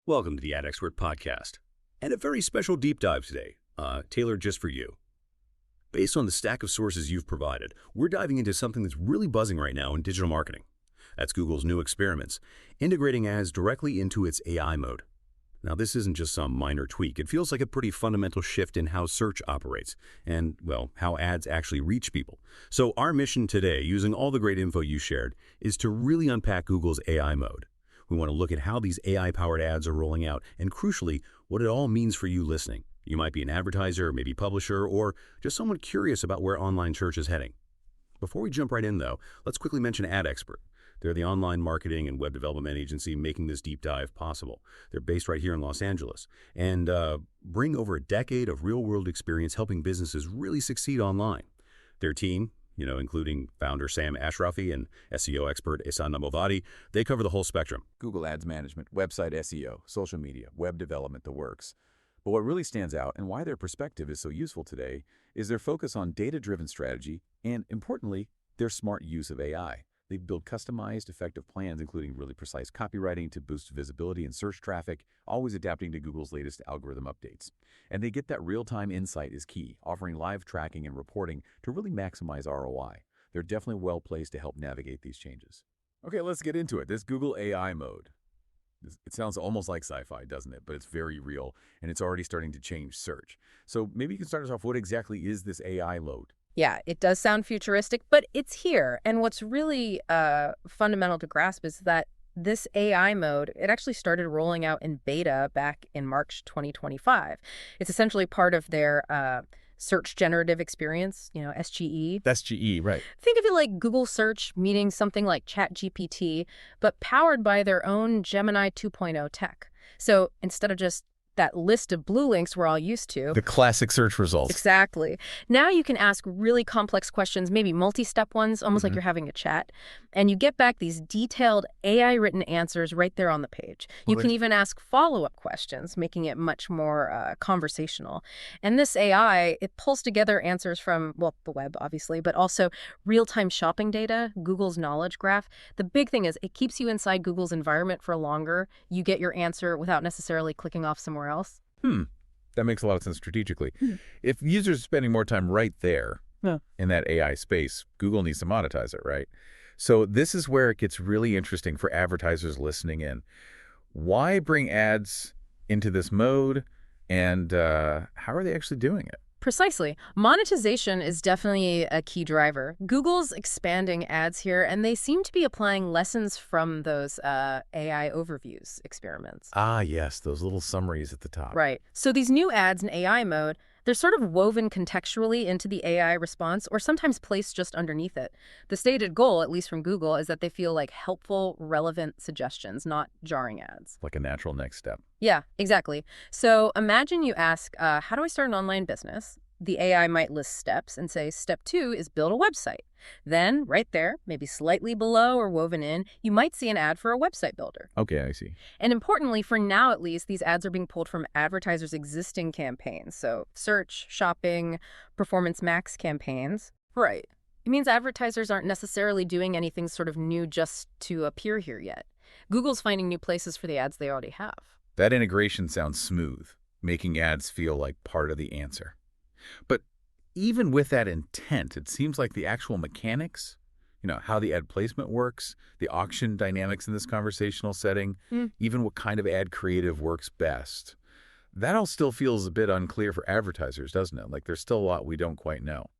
Welcome to the Ad Expert Podcast, and a very special deep dive today, tailored just for you. Based on the stack of sources you've provided, we're diving into something that's really buzzing right now in digital marketing. That's Google's new experiments, integrating ads directly into its AI mode. Now, this isn't just some minor tweak. It feels like a pretty fundamental shift in how search operates and, well, how ads actually reach people. So our mission today, using all the great info you shared, is to really unpack Google's AI mode. We want to look at how these AI-powered ads are rolling out and, crucially, what it all means for you listening. You might be an advertiser, maybe publisher, or just someone curious about where online search is heading. Before we jump right in, though, let's quickly mention Ad Expert. They're the online marketing and web development agency making this deep dive possible. They're based right here in Los Angeles and bring over a decade of real-world experience helping businesses really succeed online. Their team, including founder Sam Ashrafi and SEO expert Ehsan Namovadi, they cover the whole spectrum. Google Ads Management, website SEO, social media, web development, the works. But what really stands out and why their perspective is so useful today is their focus on data-driven strategy and, importantly, their smart use of AI. They've built customized, effective plans, including really precise copywriting to boost visibility and search traffic, always adapting to Google's latest algorithm updates. And they get that real-time insight is key, offering live tracking and reporting to really maximize ROI. They're definitely well-placed to help navigate these changes. Okay, let's get into it. This Google AI mode. It sounds almost like sci-fi, doesn't it? But it's very real, and it's already starting to change search. So maybe you can start us off. What exactly is this AI load? Yeah, it does sound futuristic, but it's here. And what's really fundamental to grasp is that this AI mode, it actually started rolling out in beta back in March 2025. It's essentially part of their search generative experience, SGE. That's GE, right. Think of it like Google search meeting something like ChatGPT, but powered by their own Gemini 2.0 tech. So instead of just that list of blue links we're all used to. The classic search results. Exactly. Now you can ask really complex questions, maybe multi-step ones, almost like you're having a chat, and you get back these detailed AI-written answers right there on the page. You can even ask follow-up questions, making it much more conversational. And this AI, it pulls together answers from, well, the web, obviously, but also real-time shopping data, Google's knowledge graph. The big thing is it keeps you inside Google's environment for longer. You get your answer without necessarily clicking off somewhere else. That makes a lot of sense strategically. If users are spending more time right there in that AI space, Google needs to monetize it, right? So this is where it gets really interesting for advertisers listening in. Why bring ads into this mode, and how are they actually doing it? Precisely. Monetization is definitely a key driver. Google's expanding ads here, and they seem to be applying lessons from those AI overviews experiments. Ah, yes, those little summaries at the top. Right. So these new ads in AI mode, they're sort of woven contextually into the AI response or sometimes placed just underneath it. The stated goal, at least from Google, is that they feel like helpful, relevant suggestions, not jarring ads. Like a natural next step. Yeah, exactly. So imagine you ask, how do I start an online business? The AI might list steps and say, step 2 is build a website. Then, right there, maybe slightly below or woven in, you might see an ad for a website builder. Okay, I see. And importantly, for now at least, these ads are being pulled from advertisers' existing campaigns. So search, shopping, performance max campaigns. Right. It means advertisers aren't necessarily doing anything sort of new just to appear here yet. Google's finding new places for the ads they already have. That integration sounds smooth, making ads feel like part of the answer. But even with that intent, it seems like the actual mechanics, how the ad placement works, the auction dynamics in this conversational setting, even what kind of ad creative works best, that all still feels a bit unclear for advertisers, doesn't it? Like there's still a lot we don't quite know.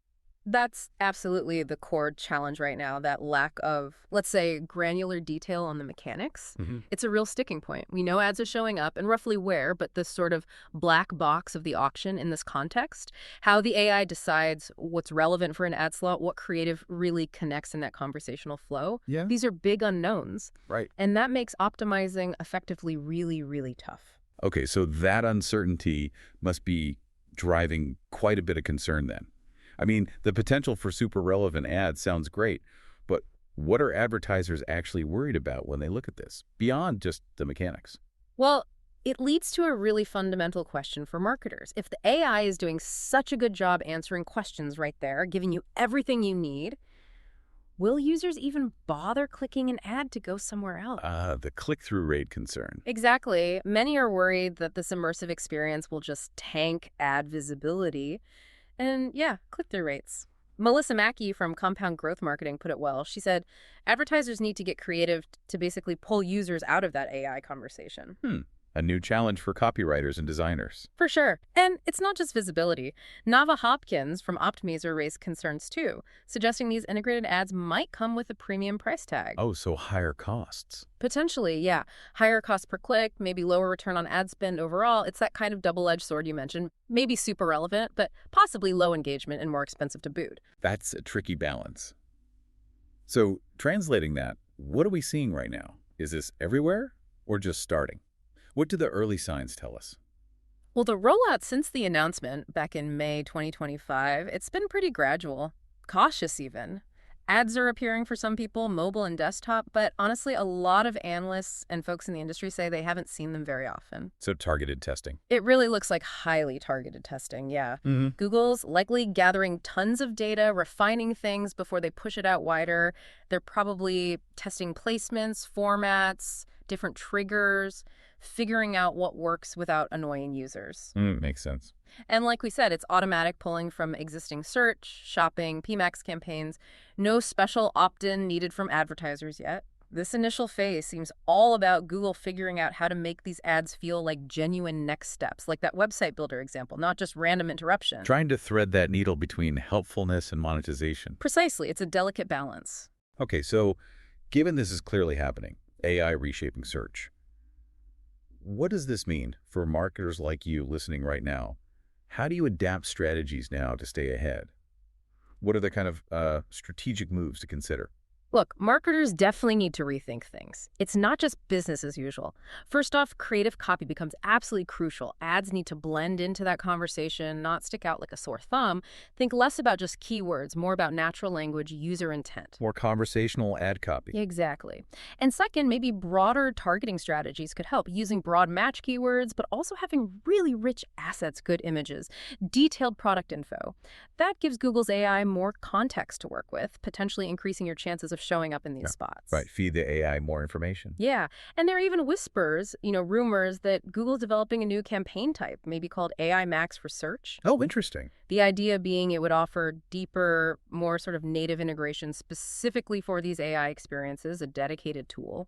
That's absolutely the core challenge right now, that lack of, let's say, granular detail on the mechanics. It's a real sticking point. We know ads are showing up and roughly where, but this sort of black box of the auction in this context, how the AI decides what's relevant for an ad slot, what creative really connects in that conversational flow. Yeah. These are big unknowns. Right. And that makes optimizing effectively really, really tough. Okay, so that uncertainty must be driving quite a bit of concern then. I mean, the potential for super relevant ads sounds great, but what are advertisers actually worried about when they look at this, beyond just the mechanics? Well, it leads to a really fundamental question for marketers. If the AI is doing such a good job answering questions right there, giving you everything you need, Will users even bother clicking an ad to go somewhere else? The click-through rate concern. Exactly. Many are worried that this immersive experience will just tank ad visibility and, yeah, click-through rates. Melissa Mackey from Compound Growth Marketing put it well. She said, advertisers need to get creative to basically pull users out of that AI conversation. A new challenge for copywriters and designers. For sure. And it's not just visibility. Nava Hopkins from Optimizer raised concerns too, suggesting these integrated ads might come with a premium price tag. Oh, so higher costs. Potentially, yeah. Higher cost per click, maybe lower return on ad spend overall. It's that kind of double-edged sword you mentioned. Maybe super relevant, but possibly low engagement and more expensive to boot. That's a tricky balance. So, translating that, what are we seeing right now? Is this everywhere or just starting? What do the early signs tell us? Well, the rollout since the announcement back in May 2025, it's been pretty gradual, cautious even. Ads are appearing for some people, mobile and desktop, but honestly, a lot of analysts and folks in the industry say they haven't seen them very often. So targeted testing. It really looks like highly targeted testing, yeah. Google's likely gathering tons of data, refining things before they push it out wider. They're probably testing placements, formats, different triggers, figuring out what works without annoying users. Makes sense. And like we said, it's automatic pulling from existing search, shopping, PMAX campaigns. No special opt-in needed from advertisers yet. This initial phase seems all about Google figuring out how to make these ads feel like genuine next steps, like that website builder example, not just random interruption. Trying to thread that needle between helpfulness and monetization. Precisely. It's a delicate balance. Okay, so given this is clearly happening, AI reshaping search, what does this mean for marketers like you listening right now? How do you adapt strategies now to stay ahead? What are the kind of strategic moves to consider? Look, marketers definitely need to rethink things. It's not just business as usual. First off, creative copy becomes absolutely crucial. Ads need to blend into that conversation, not stick out like a sore thumb. Think less about just keywords, more about natural language, user intent. More conversational ad copy. Exactly. And second, maybe broader targeting strategies could help, using broad match keywords, but also having really rich assets, good images, detailed product info. That gives Google's AI more context to work with, potentially increasing your chances of showing up in these spots. Right, feed the AI more information. Yeah, and there are even whispers, rumors that Google's developing a new campaign type, maybe called AI Max for search. Oh, interesting. The idea being it would offer deeper, more sort of native integration specifically for these AI experiences, a dedicated tool.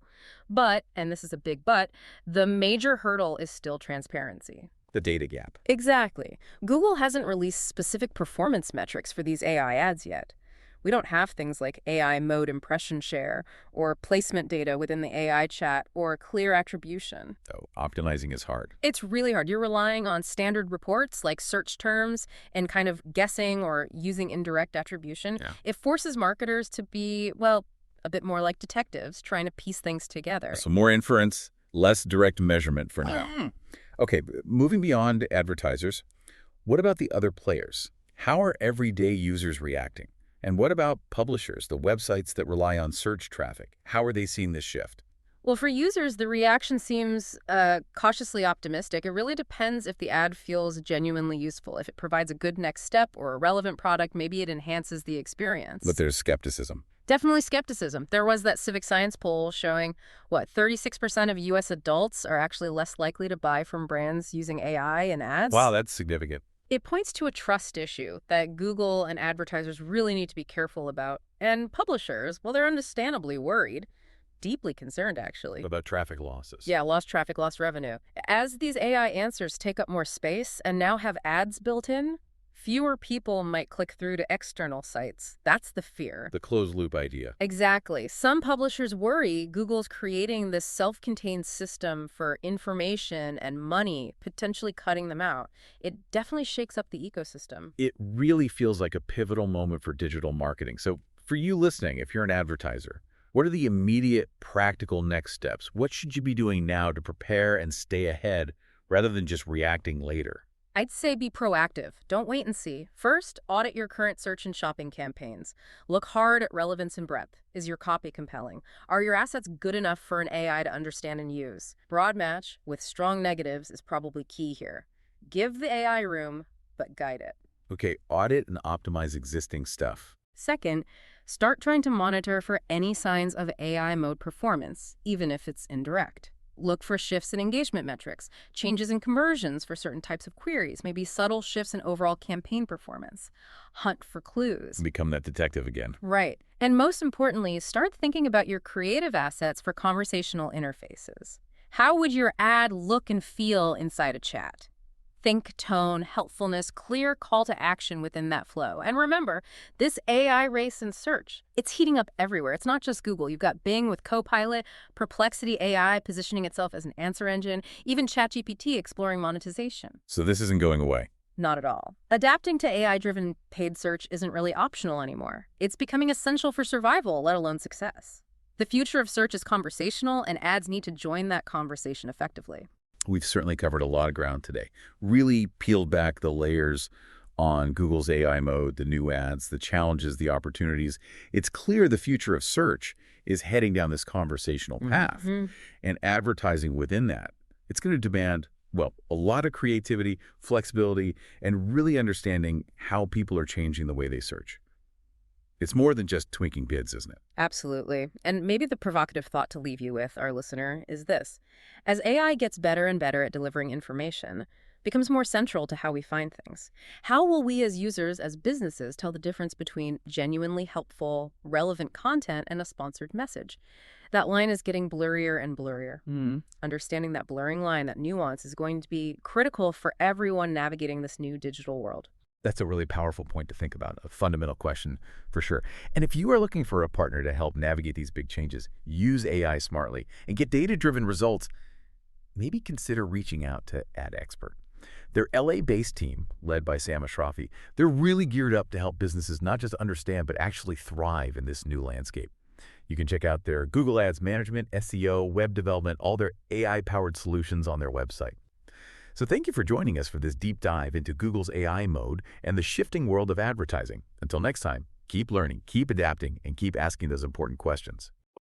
But, and this is a big but, the major hurdle is still transparency. The data gap. Exactly. Google hasn't released specific performance metrics for these AI ads yet. We don't have things like AI mode impression share or placement data within the AI chat or clear attribution. So optimizing is hard. It's really hard. You're relying on standard reports like search terms and kind of guessing or using indirect attribution. Yeah. It forces marketers to be, well, a bit more like detectives trying to piece things together. So more inference, less direct measurement for now. Okay, moving beyond advertisers, what about the other players? How are everyday users reacting? And what about publishers, the websites that rely on search traffic? How are they seeing this shift? Well, for users, the reaction seems cautiously optimistic. It really depends if the ad feels genuinely useful. If it provides a good next step or a relevant product, maybe it enhances the experience. But there's skepticism. Definitely skepticism. There was that civic science poll showing, 36% of U.S. adults are actually less likely to buy from brands using AI in ads? Wow, that's significant. It points to a trust issue that Google and advertisers really need to be careful about. And publishers, well, they're understandably worried. Deeply concerned, actually. About traffic losses. Yeah, lost traffic, lost revenue. As these AI answers take up more space and now have ads built in, fewer people might click through to external sites. That's the fear. The closed-loop idea. Exactly. Some publishers worry Google's creating this self-contained system for information and money, potentially cutting them out. It definitely shakes up the ecosystem. It really feels like a pivotal moment for digital marketing. So for you listening, if you're an advertiser, what are the immediate practical next steps? What should you be doing now to prepare and stay ahead rather than just reacting later? I'd say be proactive. Don't wait and see. First, audit your current search and shopping campaigns. Look hard at relevance and breadth. Is your copy compelling? Are your assets good enough for an AI to understand and use? Broad match with strong negatives is probably key here. Give the AI room, but guide it. Okay, audit and optimize existing stuff. Second, Start trying to monitor for any signs of AI mode performance, even if it's indirect. Look for shifts in engagement metrics, changes in conversions for certain types of queries, maybe subtle shifts in overall campaign performance. Hunt for clues. Become that detective again. Right. And most importantly, start thinking about your creative assets for conversational interfaces. How would your ad look and feel inside a chat? Think tone, helpfulness, clear call to action within that flow. And remember, this AI race in search, it's heating up everywhere. It's not just Google. You've got Bing with Copilot, Perplexity AI positioning itself as an answer engine, even ChatGPT exploring monetization. So this isn't going away. Not at all. Adapting to AI-driven paid search isn't really optional anymore. It's becoming essential for survival, let alone success. The future of search is conversational, and ads need to join that conversation effectively. We've certainly covered a lot of ground today. Really peeled back the layers on Google's AI mode, the new ads, the challenges, the opportunities. It's clear the future of search is heading down this conversational path. And advertising within that, it's going to demand, well, a lot of creativity, flexibility, and really understanding how people are changing the way they search. It's more than just tweaking bids, isn't it? Absolutely. And maybe the provocative thought to leave you with, our listener, is this. As AI gets better and better at delivering information, becomes more central to how we find things. How will we as users, as businesses, tell the difference between genuinely helpful, relevant content and a sponsored message? That line is getting blurrier and blurrier. Understanding that blurring line, that nuance, is going to be critical for everyone navigating this new digital world. That's a really powerful point to think about, a fundamental question for sure. And if you are looking for a partner to help navigate these big changes, use AI smartly, and get data-driven results, maybe consider reaching out to AdExpert. Their LA-based team, led by Sam Ashrafi, they're really geared up to help businesses not just understand, but actually thrive in this new landscape. You can check out their Google Ads management, SEO, web development, all their AI-powered solutions on their website. So thank you for joining us for this deep dive into Google's AI mode and the shifting world of advertising. Until next time, keep learning, keep adapting, and keep asking those important questions.